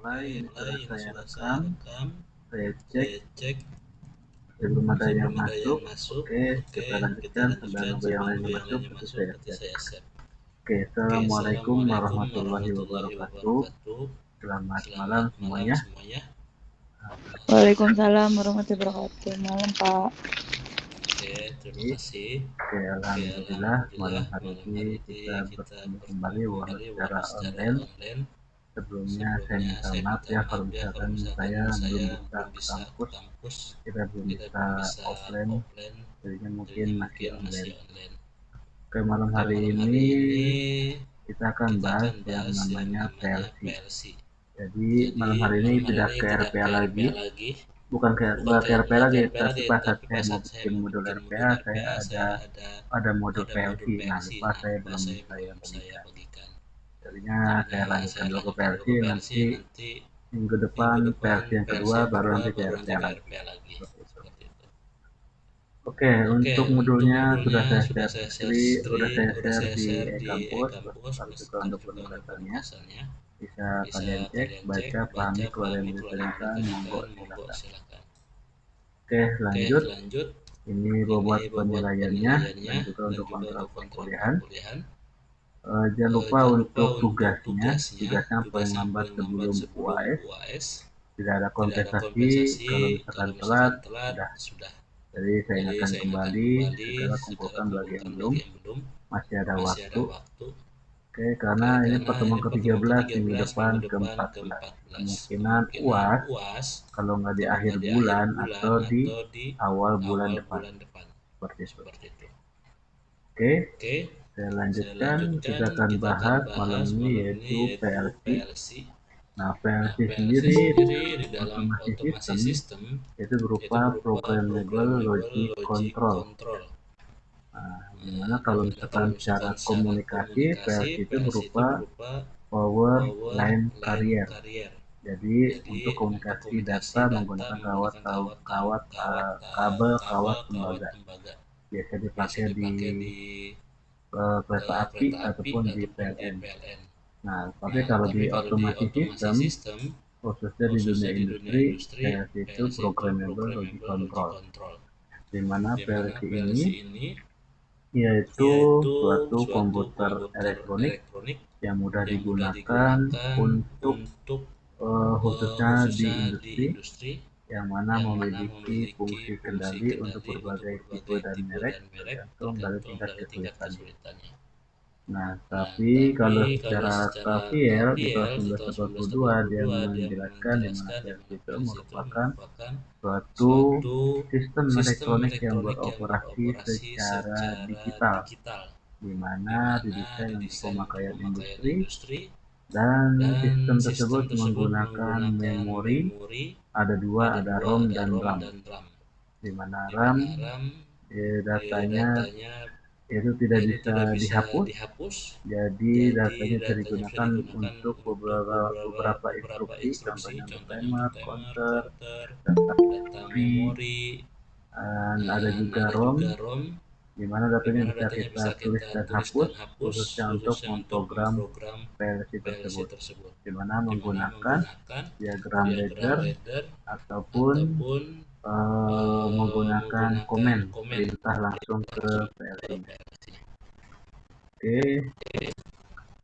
mulai. Ini sudah ini saya sudah saya rekam, rekam, saya cek saya cek sebelum ada yang sebelum ada yang masuk. masuk. Oke, kita Oke, kita lanjutkan sambil lanjutkan nunggu yang sambil lainnya nunggu yang masuk, lainnya nanti masuk, saya nanti cek. saya save. Oke, Oke, assalamualaikum assalamualaikum warahmatullahi warahmatullahi wabarakatuh. wabarakatuh. Selamat malam Selamat malam semuanya. semuanya. Waalaikumsalam warahmatullahi wabarakatuh. Malam Pak. Oke, terima kasih. Oke, alhamdulillah malam hari ini kita bertemu kembali walau secara online. Sebelumnya saya minta maaf ya kalau misalkan saya belum bisa ke kampus, kita belum bisa offline, jadinya mungkin masih online. Oke, malam hari ini kita akan bahas yang namanya PLC. Jadi malam hari ini tidak ke RPA lagi, bukan ke RPA lagi, tapi pas saat saya mau bikin modul RPA saya ada modul PLC. Nah, lupa saya belum saya bagikan. Jadinya saya lanjutkan dulu ke PLC, nanti minggu depan PLC yang kedua baru nanti ke RPA lagi. Seperti itu. Oke, untuk modulnya sudah saya share di e-kampus, lalu juga untuk penugasannya. Bisa kalian cek, baca, pahami, kalau ada yang mau ditanyakan, monggo silakan. Oke, lanjut. Ini bobot penilaiannya dan juga untuk kontrol perkuliahan. Jangan lupa untuk tugasnya paling lambat sebelum UAS. Tidak ada kontestasi, kalau misalkan telat sudah. Jadi saya ingatkan kembali, segera kumpulkan bagi yang belum, masih ada waktu. Oke, karena ini pertemuan ke-13 minggu depan ke-14. Kemungkinan UAS kalau nggak di akhir bulan atau di awal bulan depan. Seperti itu. Oke, saya lanjutkan. Kita akan bahas malam ini yaitu PLC. Nah, PLC sendiri di dalam otomasi sistem itu berupa Programmable Logic Control. Nah, dimana kalau misalkan secara komunikasi PLC itu berupa Power Line Carrier. Jadi untuk komunikasi data menggunakan kabel kawat tembaga. Biasa dipakai di kereta api ataupun di PLN. Nah, tapi kalau di otomasi sistem, khususnya di dunia industri, PLC itu Programmable Logic Control. Di mana PLC ini yaitu suatu komputer elektronik yang mudah digunakan untuk khususnya di industri yang mana memiliki fungsi kendali untuk berbagai tipe dan merek tergantung dari tingkat kesulitannya. Nah, tapi kalau secara Xavier di tahun 1942 dia menjelaskan di mana PLC itu merupakan suatu sistem elektronik yang beroperasi secara digital, di mana didesain untuk pemakaian industri, dan sistem tersebut menggunakan memori. Ada dua, ada ROM dan RAM. Di mana RAM datanya itu tidak bisa dihapus, jadi datanya bisa digunakan untuk beberapa instruksi, contohnya timer, counter, data memori, dan ada juga ROM, di mana datanya bisa kita tulis dan hapus, khususnya untuk memprogram PLC tersebut, di mana menggunakan diagram ladder ataupun menggunakan komen perintah langsung ke PLC-nya. Oke.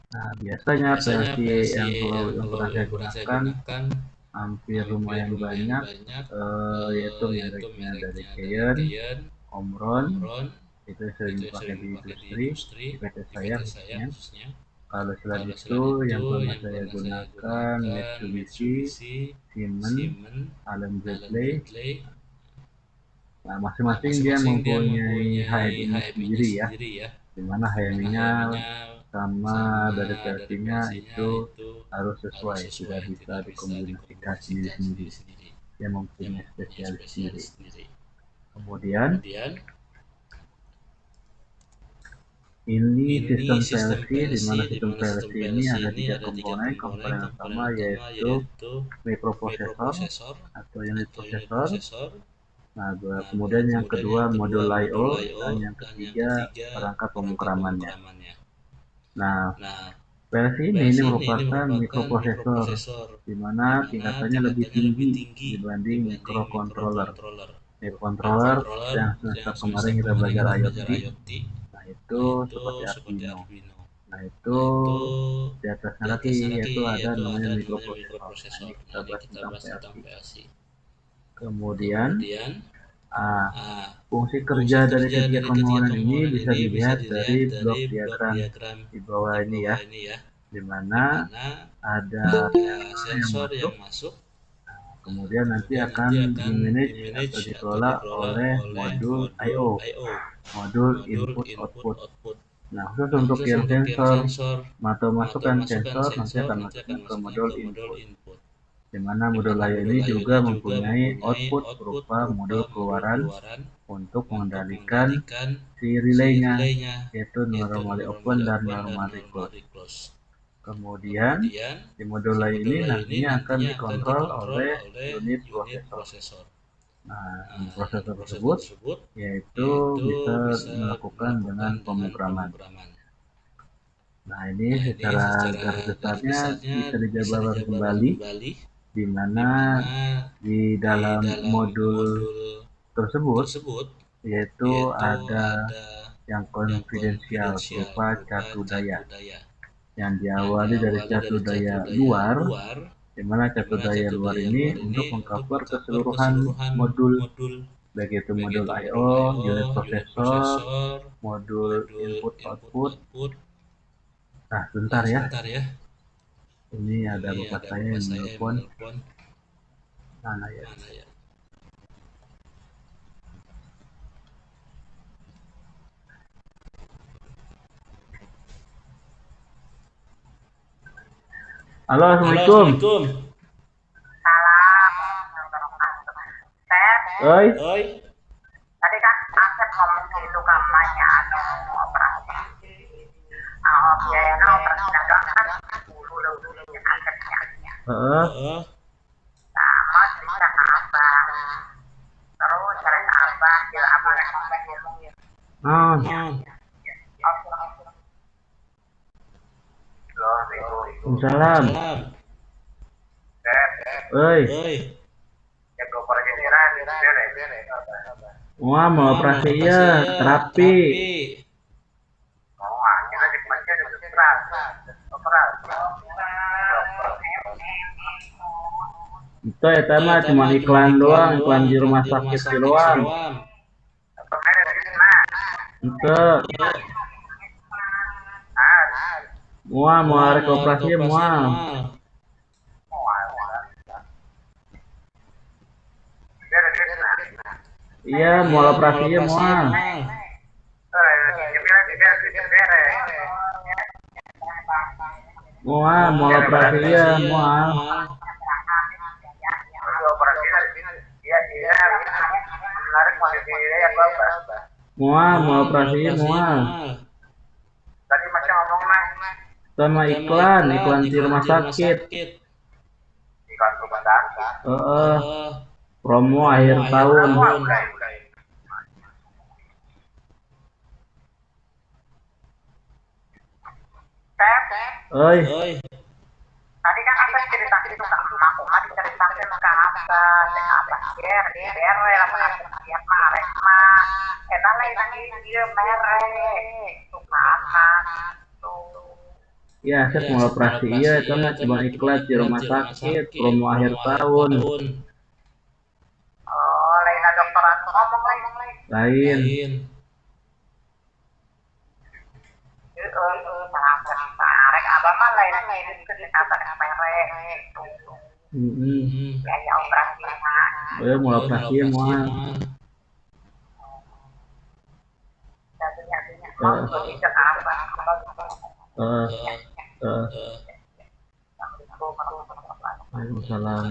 Nah, biasanya PLC yang pernah saya gunakan hampir lumayan banyak, yaitu mereknya dari Cayon, Omron, itu sering dipakai di industri, di PT saya khususnya. Kalau selain itu yang pernah saya gunakan Mitsubishi, Siemens, Allen Bradley. Nah, masing-masing dia mempunyai HMI-nya sendiri ya, dimana HMI-nya sama dari PLC-nya itu harus sesuai, tidak bisa dikombinasikan sendiri-sendiri. Dia mempunyai spesialis sendiri. Kemudian ini sistem PLC, di mana sistem PLC ini ada 3 komponen. Komponen pertama yaitu microprocessor atau unit prosesor. Nah, kemudian yang kedua modul I/O, dan yang ketiga perangkat pemrogramannya. Nah, Versi ini merupakan mikroprosesor, di mana tingkatannya lebih tinggi dibanding microcontroller. Microcontroller yang semester kemarin kita belajar IoT, nah itu seperti Arduino. Nah itu di atasnya lagi yaitu ada namanya mikroprosesor. Nah ini kita bahas tentang PLC. Kemudian fungsi kerja dari ketiga komponen ini bisa dilihat dari blok diagram di bawah ini ya, di mana ada sensor yang masuk, kemudian nanti akan dimanage atau dikelola oleh modul I/O, modul input output. Nah, khusus untuk yang sensor atau masukkan sensor nanti akan masukkan ke modul input, di mana modul I/O ini juga mempunyai output berupa modul keluaran untuk mengendalikan si relaynya, yaitu normally open dan normally close. Kemudian di modul lain ini nantinya akan dikontrol oleh unit prosesor. Nah, prosesor tersebut yaitu bisa melakukan dengan pemrograman. Nah, ini secara garis besarnya bisa dijabarkan kembali, di mana di dalam modul tersebut yaitu ada yang konfidensial berupa catu daya yang diawali dari catu daya luar, di mana catu daya luar ini untuk mengcover keseluruhan modul, baik itu modul I/O, unit prosesor, modul input output. Nah, bentar ya. Ini ada bapak saya yang menelpon. Mana ya? Halo, assalamualaikum. Oi. Tadi kan Asep ngomong gitu kampanye operasi. Biaya operasi dagang kan 10 dulu Asepnya. Heeh. Nah, mau cerita ke Abang. Terus cerita Abang, dia Abang yang ngomongin. Salam. Oi. Wah, mau operasi ya, terapi. Itu ya mah cuma iklan doang, iklan di rumah sakit Siloam. Itu. Mual, mau arek operasi mual. Iya, mau operasinya mual. Mual, mau operasinya mual. Mual, mau operasinya mual. Tadi macam ngomong Sama iklan di rumah sakit. Iklan rumah sakit. Promo akhir tahun. Oi. Tadi kan apa cerita itu kan aku mah diceritakan ke apa mere apa siap marek mah eta lain lagi dia mere sukaan tuh. Ya, saya mau operasi iya, itu mah cuma iklan di rumah sakit, promo akhir tahun. Oh, lain dokter ngomong Lain. Marek abang mah lain kesehatan mere gitu. Ya operasi mah. Mau operasi ya mual. Waalaikumsalam.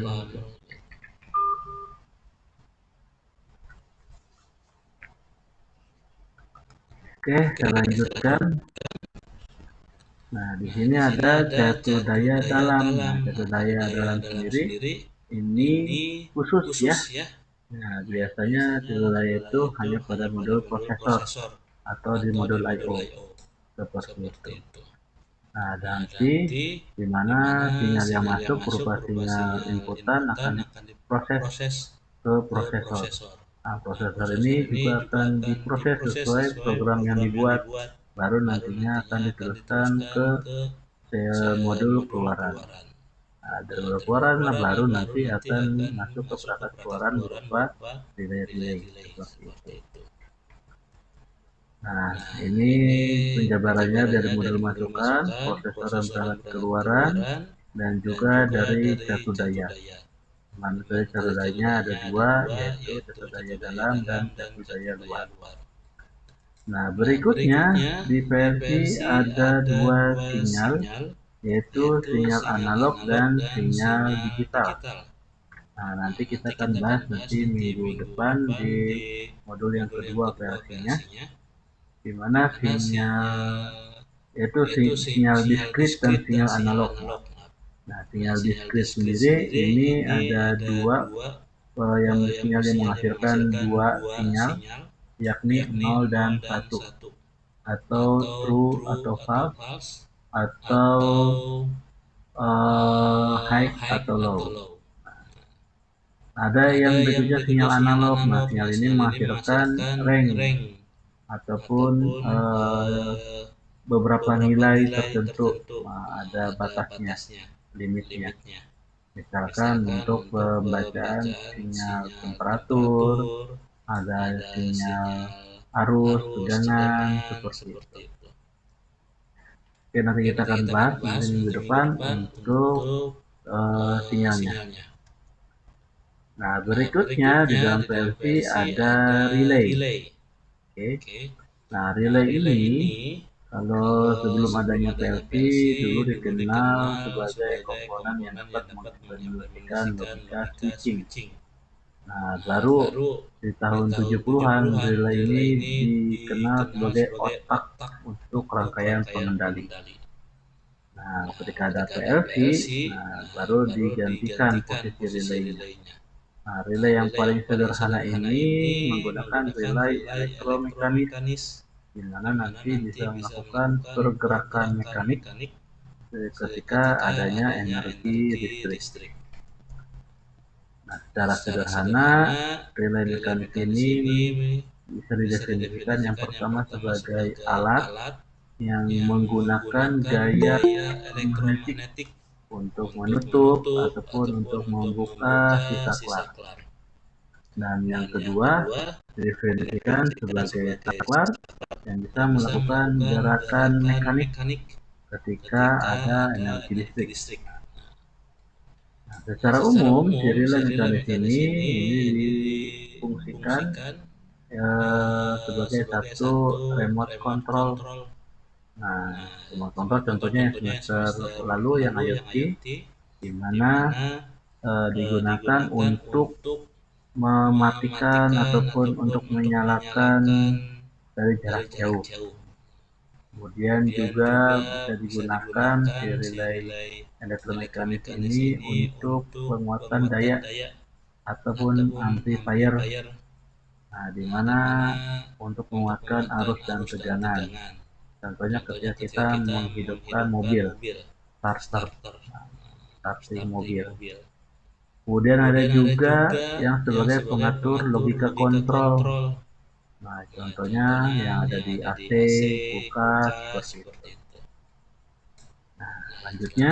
Oke, saya lanjutkan. Nah, di sini ada catu daya dalam. Nah, catu daya dalam sendiri ini khusus ya. Nah, biasanya catu daya itu hanya pada modul prosesor atau di modul I/O seperti itu. Nah, nanti di mana sinyal yang masuk berupa sinyal inputan akan diproses ke prosesor. Nah, prosesor ini juga akan diproses sesuai program yang dibuat, baru nantinya akan diteruskan ke modul keluaran. Nah, dari modul keluaran baru nanti akan masuk ke perangkat keluaran berupa relay-relay seperti itu. Nah, ini penjabarannya dari modul masukan, prosesor dan perangkat keluaran, dan juga dari catur daya. Dari catur dayanya ada dua, yaitu catur daya dalam dan catur daya luar. Nah, berikutnya di PLC ada dua sinyal, yaitu sinyal analog dan sinyal digital. Nah, nanti kita akan bahas nanti minggu depan di modul yang kedua PLC-nya, di mana yaitu sinyal diskrit dan sinyal analog. Nah, sinyal diskrit sendiri ini ada dua yang sinyal yang menghasilkan dua sinyal, yakni 0 dan 1, atau true atau false, atau high atau low. Ada yang berikutnya sinyal analog. Nah, sinyal ini menghasilkan range ataupun beberapa nilai tertentu. Nah, ada batasnya, limitnya. Misalkan untuk pembacaan sinyal temperatur, ada sinyal arus, tegangan, seperti itu. Oke, nanti kita akan bahas nanti minggu depan untuk sinyalnya. Nah, berikutnya di dalam PLC ada relay. Oke. Nah, relay ini kalau sebelum adanya PLC dulu dikenal sebagai komponen yang dapat mengimplementasikan logika switching. Nah, baru di tahun 70-an relay ini dikenal sebagai otak untuk rangkaian pengendali. Nah, ketika ada PLC, baru digantikan posisi relaynya. Nah, relay yang paling sederhana ini menggunakan relay elektromekanis, di mana nanti bisa melakukan pergerakan mekanik ketika adanya energi listrik. Nah, secara sederhana, relay mekanis ini bisa didefinisikan yang pertama sebagai alat yang menggunakan gaya elektromagnetik untuk menutup ataupun untuk membuka sisa kelar. Dan yang kedua didefinisikan sebagai saklar yang bisa melakukan gerakan mekanik ketika ada energi listrik. Nah, secara umum si relay mekanis ini difungsikan sebagai satu remote control. Nah, remote control contohnya yang semester lalu yang IoT, di mana digunakan untuk mematikan ataupun untuk menyalakan dari jarak jauh. Kemudian juga bisa digunakan si relay elektromekanis ini untuk penguatan daya ataupun amplifier. Nah, di mana untuk menguatkan arus dan tegangan. Contohnya ketika kita menghidupkan mobil, starting mobil. Kemudian ada juga yang sebagai pengatur logika kontrol. Nah, contohnya yang ada di AC, kulkas, seperti itu. Nah, selanjutnya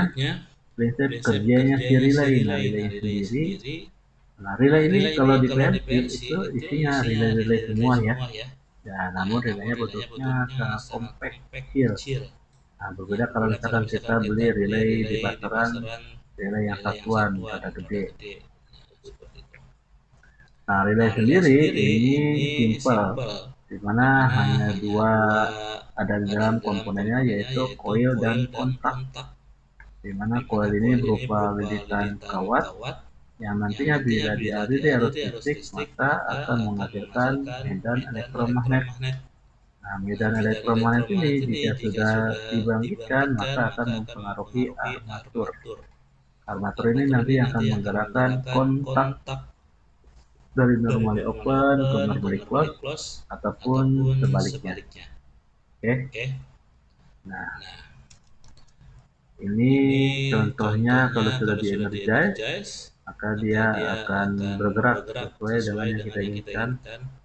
prinsip kerjanya si relay. Nah, relay sendiri. Nah, relay ini kalau di PLC itu isinya relay-relay semua ya. Ya, namun relaynya bentuknya sangat compact, kecil. Nah, berbeda kalau misalkan kita beli relay di pasaran, relay yang satuan pada gede. Nah, relay sendiri ini simple, di mana hanya dua ada di dalam komponennya, yaitu coil dan kontak. Di mana coil ini berupa lilitan kawat yang nantinya bila dialiri arus listrik maka akan menghasilkan medan elektromagnet. Nah, medan elektromagnet ini jika sudah dibangkitkan maka akan mempengaruhi armatur. Armatur ini nanti akan menggerakkan kontak dari normally open ke normally close ataupun sebaliknya. Oke. Nah, Ini contohnya kalau sudah di energize, maka dia akan bergerak sesuai dengan yang kita inginkan.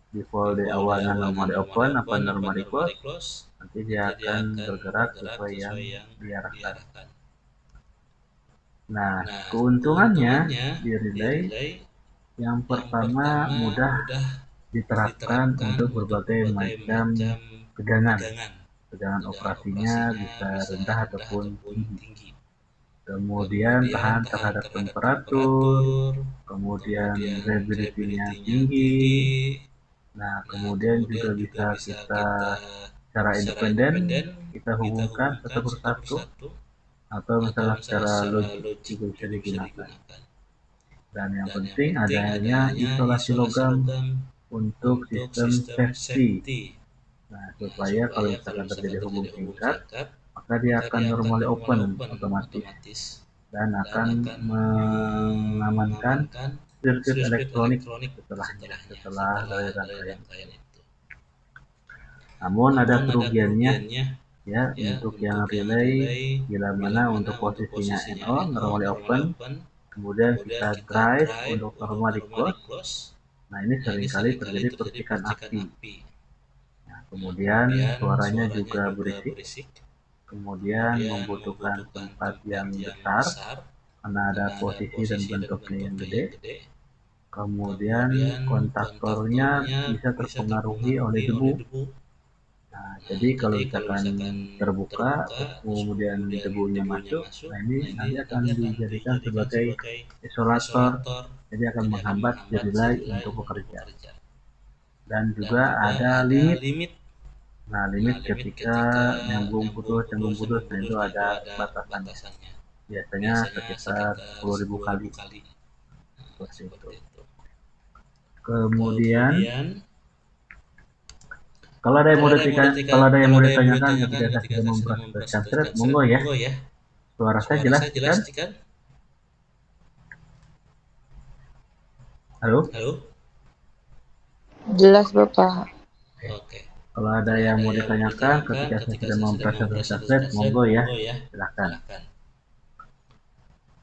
Default di awalnya normally open apa normally close, nanti dia akan bergerak sesuai yang diarahkan. Nah, keuntungannya di relay yang pertama mudah diterapkan untuk berbagai macam tegangan. Tegangan operasinya bisa rendah ataupun tinggi. Kemudian tahan terhadap temperatur, kemudian reliability-nya tinggi. Nah, kemudian juga bisa kita secara independen kita hubungkan satu persatu atau misalnya secara logik juga bisa digunakan. Dan yang penting adanya isolasi logam untuk sistem safety. Nah, supaya kalau misalkan terjadi hubung singkat, maka dia akan normally open otomatis dan akan mengamankan sirkuit elektronik setelah dari rangkaian itu. Namun ada kerugiannya ya untuk yang relay, bila mana untuk posisinya NO normally open, kemudian kita drive untuk normally close. Nah, ini seringkali terjadi percikan api. Nah, kemudian suaranya juga berisik. Kemudian membutuhkan tempat yang besar karena ada posisi dan bentuknya yang gede. Kemudian kontaktornya bisa terpengaruhi oleh debu. Nah, jadi kalau misalkan terbuka, kemudian debunya masuk, nah ini nanti akan dijadikan sebagai isolator, jadi akan menghambat relay untuk bekerja. Dan juga ada limit. Nah, limit ketika nyambung putus, nah itu ada batasannya. Biasanya sekitar 10.000 kali. Seperti itu. Kemudian kalau ada yang mau ditanyakan ketika saya sudah memperhatikan thread, monggo ya. Suara saya jelas kan? Halo? Jelas Bapak. Oke. Kalau ada yang mau ditanyakan ketika saya sudah memperhatikan thread, monggo ya. Silakan.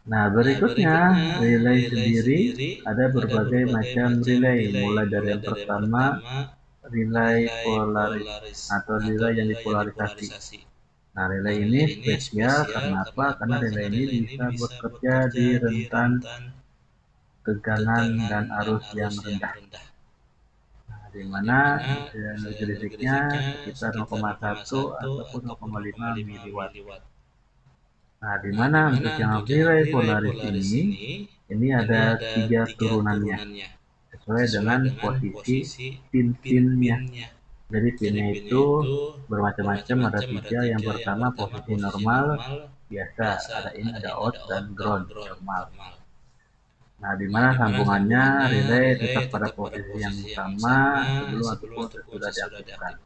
Nah, berikutnya relay sendiri ada berbagai macam relay, mulai dari yang pertama relay polaris atau relay yang dipolarisasi. Nah, relay ini spesial karena apa? Karena relay ini bisa bekerja di rentan tegangan dan arus yang rendah. Nah, di mana energi listriknya sekitar 0,1 ataupun 0,5 miliwatt. Nah, di mana untuk yang relay polaris ini ada 3 turunannya sesuai dengan posisi pin-pinnya. Jadi pinnya itu bermacam-macam, ada 3. Yang pertama posisi normal biasa, ada in, ada out, dan ground normal. Nah, di mana sambungannya relay tetap pada posisi yang sama sebelum ataupun sudah diaktifkan.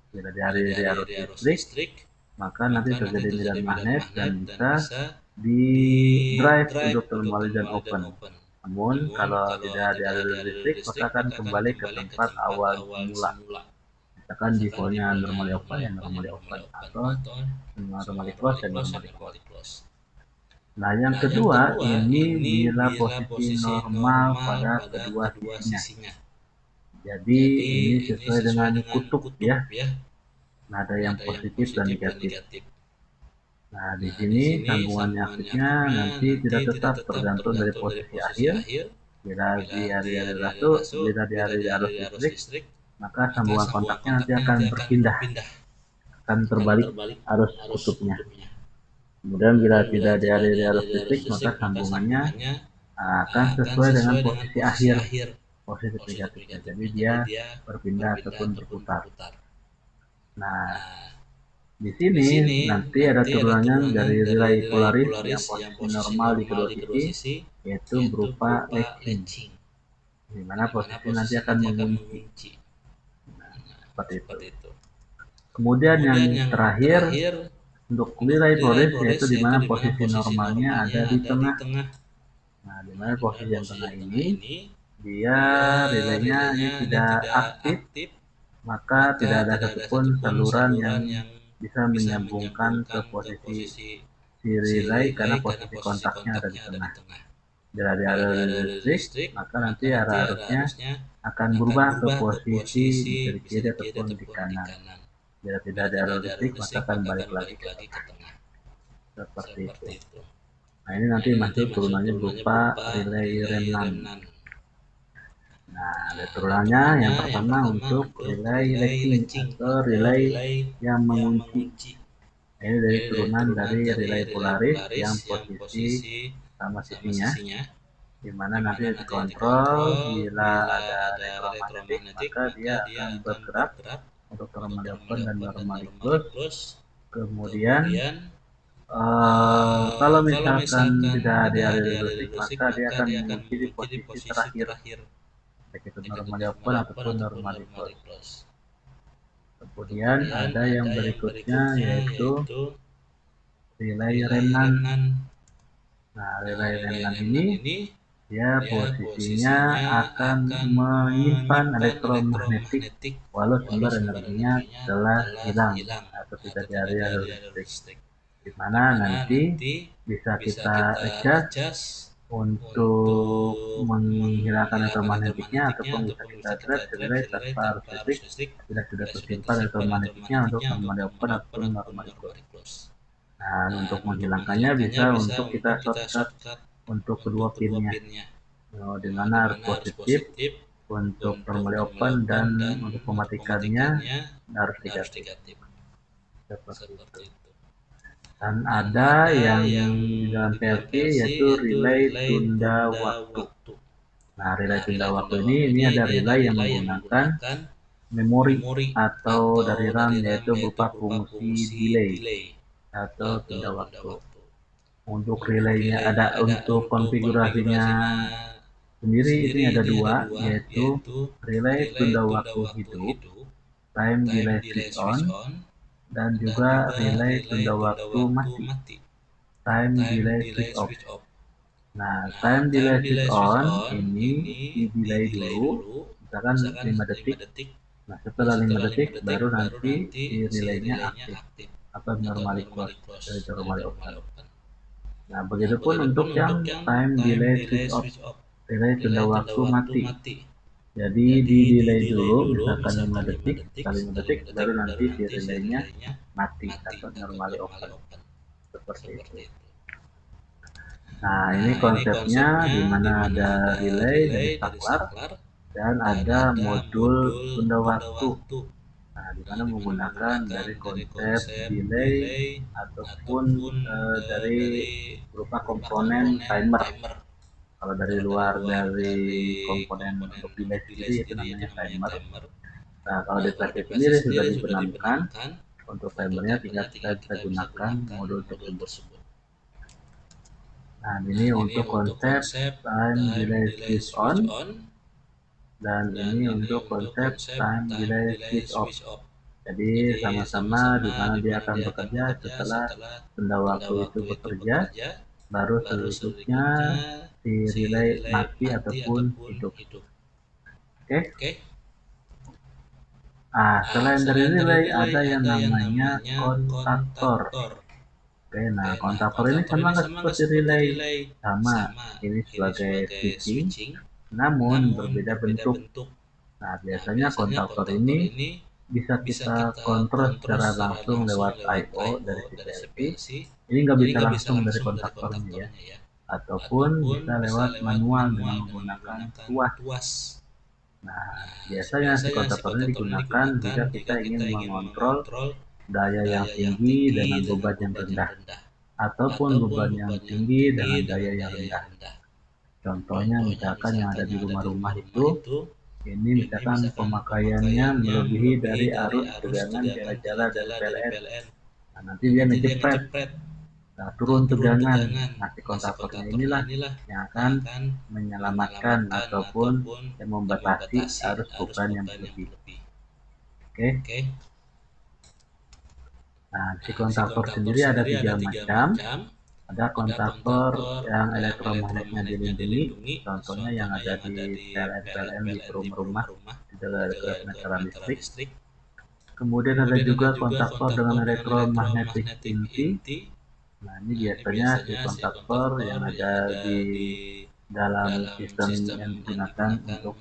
Bila di arus listrik, maka nanti terjadi medan magnet dan bisa di drive untuk normally dan open. Namun kalau tidak di arus listrik, maka akan kembali ke tempat awal semula. Misalkan defaultnya normally open, ya normally open, atau normally close dan normally close. Nah, yang kedua ini bila posisi normal pada kedua sisinya. Jadi ini sesuai dengan kutub ya. Nah, ada yang positif dan negatif. Nah, di sini sambungan aktifnya nanti tidak tetap, tergantung dari posisi akhir. Bila di hari arus listrik, maka sambungan kontaknya nanti akan berpindah, akan terbalik arus kutubnya. Kemudian bila tidak di hari arus listrik, maka sambungannya akan sesuai dengan posisi akhir, posisi negatifnya. Jadi dia berpindah ataupun berputar. Nah, di sini nanti ada turunannya dari relay polaris yang posisi normal di kedua sisi, yaitu berupa latching, di mana posisi nanti akan mengunci. Nah, seperti itu. Kemudian yang terakhir untuk relay polaris, yaitu di mana posisi normalnya ada di tengah. Nah, di mana posisi yang tengah ini dia relaynya ini tidak aktif, maka tidak ada satupun saluran yang bisa menyambungkan ke posisi si relay karena posisi kontaknya ada di tengah. Bila di arah listrik, maka nanti arah arusnya akan berubah ke posisi di kiri ataupun di kanan. Bila tidak ada arah listrik, maka akan balik lagi ke tengah. Seperti itu. Nah, ini nanti masuk turunannya berupa relay remnant. Nah, ada turunannya yang pertama untuk relay latching atau relay yang mengunci. Ini dari turunan dari relay polaris yang posisi sama sisinya, dimana nanti dikontrol bila ada elektromagnetik, maka dia akan bergerak untuk normally open dan normally close. Kemudian kalau misalkan tidak ada listrik, maka dia akan mengunci di posisi terakhir, baik itu normally open ataupun normally close. Kemudian ada yang berikutnya yaitu relay remnant. Nah, relay remnant ini dia posisinya akan menyimpan elektromagnetik walau sumber energinya telah hilang atau tidak ada listrik, di mana nanti bisa kita adjust untuk menghilangkan elektromagnetiknya ataupun bisa kita adjust relay tanpa arus listrik bila sudah tersimpan elektromagnetiknya untuk normally open ataupun normally close. Nah, untuk menghilangkannya bisa untuk kita shortcut untuk kedua pinnya, di mana harus positif untuk normally open dan untuk mematikannya harus negatif. Seperti itu. Dan ada yang di dalam PLC yaitu relay tunda waktu. Nah, relay tunda waktu ini ada relay yang menggunakan memori atau dari RAM, yaitu berupa fungsi delay atau tunda waktu. Untuk relaynya ada, untuk konfigurasinya sendiri ini ada dua, yaitu relay tunda waktu hidup, time delay switch on, dan juga relay tunda waktu mati, time delay switch off. Nah, time delay switch on ini di-delay dulu, misalkan 5 detik. Nah, setelah 5 detik baru nanti si relaynya aktif atau normally close dari normally open. Nah, begitupun untuk yang time delay switch off, relay tunda waktu mati. Jadi di delay dulu, misalkan 5 detik, sekali 5 detik, baru nanti si relaynya mati atau normally open. Seperti itu. Nah, ini konsepnya di mana ada relay dari saklar dan ada modul tunda waktu. Nah, di mana menggunakan dari konsep delay ataupun dari berupa komponen timer. Kalau dari luar dari komponen untuk delay sendiri itu namanya timer. Nah, kalau di PLC sendiri sudah dibenamkan untuk timernya, tinggal kita bisa gunakan modul tersebut. Nah, ini untuk konsep time delay switch on, dan ini untuk konsep time delay switch off. Jadi sama-sama di mana dia akan bekerja setelah tunda waktu itu bekerja, baru selanjutnya si relay mati ataupun hidup. Oke. Selain dari relay ada yang namanya kontaktor. Oke, nah kontaktor ini sama nggak seperti relay? Sama, ini sebagai switching, namun berbeda bentuk. Nah, biasanya kontaktor ini bisa kita kontrol secara langsung lewat I/O dari PLC. Ini nggak bisa langsung dari kontaktornya ya, ataupun bisa lewat manual dengan menggunakan tuas. Nah, biasanya si kontaktor ini digunakan jika kita ingin mengontrol daya yang tinggi dengan beban yang rendah, ataupun beban yang tinggi dengan daya yang rendah. Contohnya misalkan yang ada di rumah-rumah itu, ini misalkan pemakaiannya melebihi dari arus tegangan jala-jala dari PLN. Nah, nanti dia ngejepret, nah, turun tegangan. Nah, si kontaktornya inilah yang akan menyelamatkan ataupun yang membatasi arus beban yang berlebih. Oke. Nah, si kontaktor sendiri ada 3 macam. Ada kontaktor yang elektromagnetnya dilindungi, contohnya yang ada di PLN di rumah di dalam meteran listrik. Kemudian ada juga kontaktor dengan elektromagnetik inti, Nah, ini biasanya si kontraktor yang ada di dalam sistem yang digunakan untuk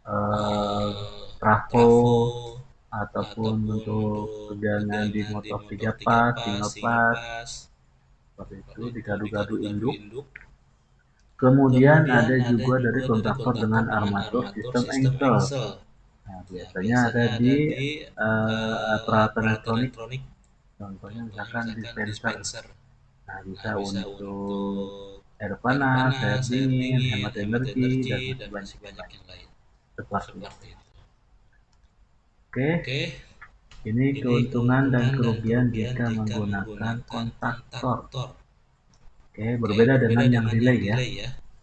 eh, trafo ataupun untuk perjalanan di motor 3 pas, single pas, seperti itu digadu-gadu induk. Kemudian ada juga dari kontraktor dengan armatur sistem engsel. Nah, biasanya ada di peralatan elektronik, contohnya misalkan dispenser. Nah, bisa untuk air panas, air dingin, hemat energi, dan masih banyak yang lain. Seperti itu. Oke, ini keuntungan dan kerugian jika menggunakan kontaktor. Oke, berbeda dengan yang relay ya.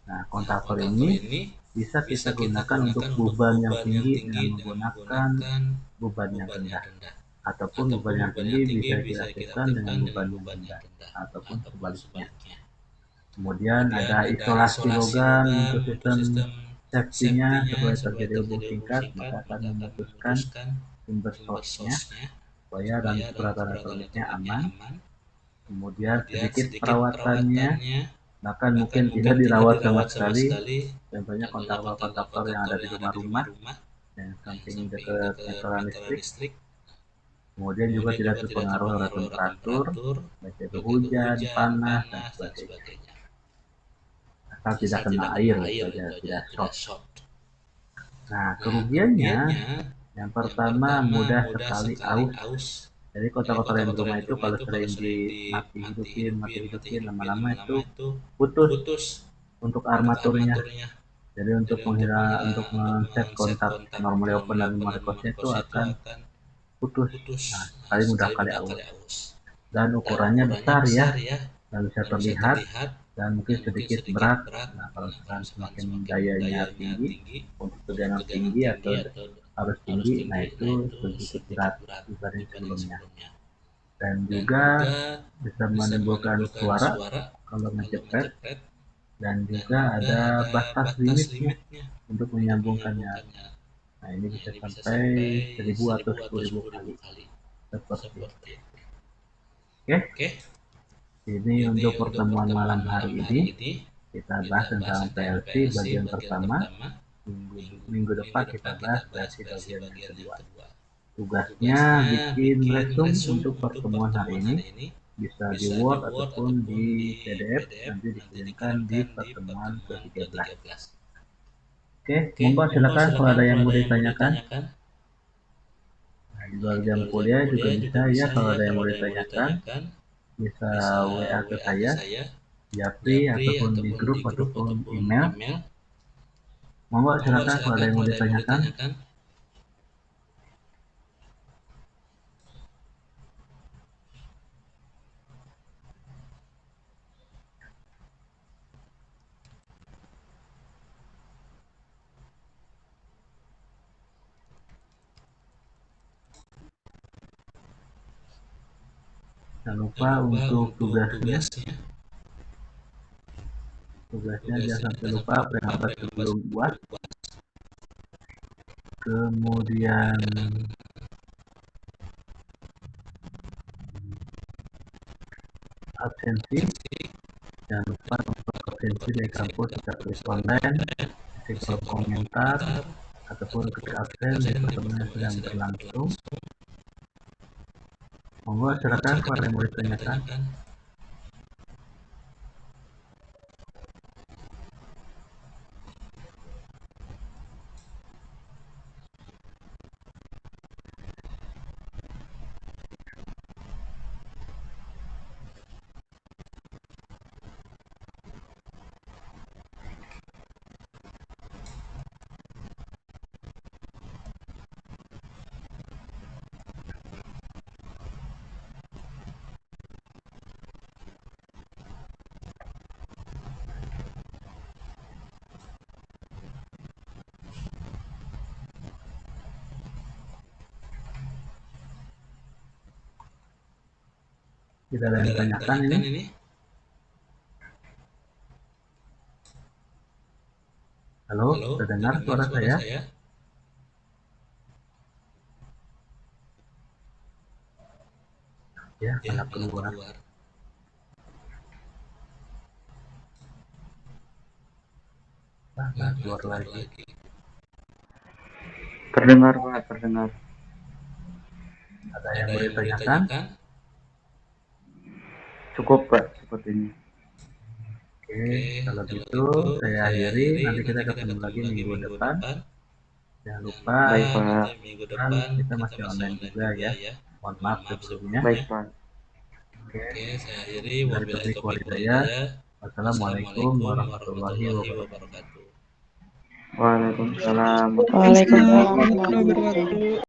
Nah, kontaktor ini bisa kita gunakan untuk beban yang tinggi dengan menggunakan beban yang rendah. Ataupun beban yang tinggi bisa kita aktifkan dengan beban yang rendah. Ataupun sebaliknya. Kemudian ada isolasi logam untuk sistem safety-nya supaya terjadi hubung singkat, maka akan memutuskan sumber source-nya supaya peralatan elektroniknya aman. Kemudian sedikit perawatannya, bahkan mungkin tidak dirawat sama sekali. Contohnya kontaktor-kontaktor yang ada di rumah-rumah yang samping dekat meteran listrik. Kemudian juga tidak terpengaruh oleh temperatur, baik itu hujan, panas, dan sebagainya. Asal tidak kena air saja, tidak short. Nah, kerugiannya yang pertama mudah sekali aus. Jadi kotak-kotak yang di rumah itu kalau sering dimati hidupin, lama-lama itu putus untuk armaturnya. Jadi untuk men-set kontak normally open dan memory close itu akan putus. Nah, sekali mudah kali aus. Dan ukurannya besar ya, dan bisa terlihat dan mungkin sedikit berat. Nah, kalau misalkan semakin dayanya tinggi, untuk tegangan tinggi atau arus tinggi, nah itu sedikit berat dibanding sebelumnya. Dan juga bisa menimbulkan suara kalau ngejepret, dan juga ada batas limitnya untuk menyambungkannya. Nah, ini bisa sampai 1000 atau 10.000 kali seperti itu. Oke, ini untuk pertemuan malam hari ini kita bahas tentang PLC bagian pertama. Minggu depan kita bahas PLC bagian yang kedua. Tugasnya bikin resume untuk pertemuan hari ini, bisa di Word ataupun di PDF, nanti dikirimkan di pertemuan ke-13. Oke, monggo silakan kalau ada yang mau ditanyakan. Nah, di luar jam kuliah juga bisa ya, kalau ada yang mau ditanyakan bisa WA ke saya, Japri ataupun di grup ataupun email. Monggo silakan kalau ada yang mau ditanyakan. Jangan lupa untuk tugasnya jangan sampai lupa apa sebelum UAS. Kemudian absensi, jangan lupa untuk absensi dari kampus kita tulis online, isi kolom komentar ataupun ketika absen di pertemuan yang sedang berlangsung. Monggo silakan kalau ada yang mau ditanyakan. Tidak ada yang ditanyakan ini. Halo, terdengar suara saya? Ya, malah keluar. Nah, keluar lagi. Terdengar Pak, terdengar. Ada yang mau ditanyakan? Cukup Pak, sepertinya. Oke, kalau gitu saya akhiri. Nanti kita ketemu lagi minggu depan. Jangan lupa, Baik Pak. minggu kan depan kita masih online juga ya. Mohon maaf sebelumnya. Baik Pak. Oke, saya akhiri. dari topik Waridaya. Wassalamualaikum warahmatullahi wabarakatuh. Waalaikumsalam. Waalaikumsalam warahmatullahi wabarakatuh.